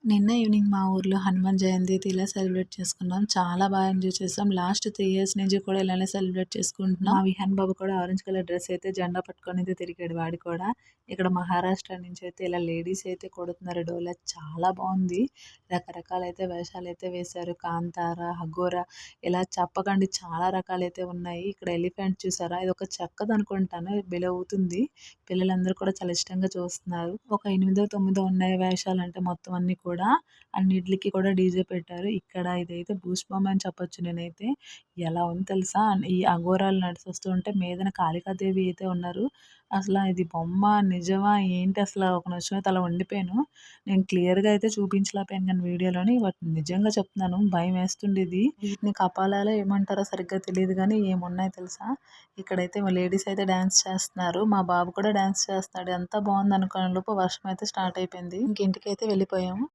నిన్న ఈవినింగ్ మా ఊర్లో హనుమాన్ జయంతి అయితే ఇలా సెలబ్రేట్ చేసుకున్నాం. చాలా బాగా ఎంజాయ్ చేసాం. లాస్ట్ 3 ఇయర్స్ నుంచి కూడా ఇలానే సెలబ్రేట్ చేసుకుంటున్నాం. మా విహాన్ బాబు కూడా ఆరెంజ్ కలర్ డ్రెస్ అయితే జెండా పట్టుకొని అయితే తిరిగాడు వాడు కూడా. ఇక్కడ మహారాష్ట్ర నుంచి అయితే ఇలా లేడీస్ అయితే కొడుతున్నారు డోలా. చాలా బాగుంది. రకరకాలైతే వేషాలైతే వేశారు. కాంతార, అఘోర ఇలా చెప్పకండి చాలా రకాలైతే ఉన్నాయి. ఇక్కడ ఎలిఫెంట్ చూసారా? ఇది ఒక చెక్కదనుకుంటాను. భలే ఊగుతుంది. పిల్లలందరూ కూడా చాలా ఇష్టంగా చూస్తున్నారు. ఒక 8, 9 ఉన్నాయి వేషాలంటే మొత్తం అన్నీ కూడా. అన్నిట్లికి కూడా డీజే పెట్టారు. ఇక్కడ ఇదైతే భూస్వామి అని చెప్పొచ్చు నేనైతే. ఎలా ఉంది తెలుసా? ఈ అఘోరాలు నడిచొస్తూ ఉంటే మీదన కాళికాదేవి అయితే ఉన్నారు. అసల ఇది బొమ్మ నిజమా ఏంటి అసల ఒక నిమిషం అయితే అలా ఉండిపోయాను. నేను క్లియర్‌గా అయితే చూపించలేకపోయాను గానీ వీడియోలోని. బట్ నిజంగా చెప్తున్నాను భయమేస్తుండేది. వీటిని కపాలాలో ఏమంటారో సరిగ్గా తెలీదు గానీ ఏమున్నాయో తెలుసా? ఇక్కడైతే లేడీస్ అయితే డాన్స్ చేస్తున్నారు. మా బాబు కూడా డాన్స్ చేస్తున్నాడు. ఎంత బాగుందనుకునే లోపు వర్షం అయితే స్టార్ట్ అయిపోయింది. ఇంక ఇంటికైతే వెళ్ళిపోయాము.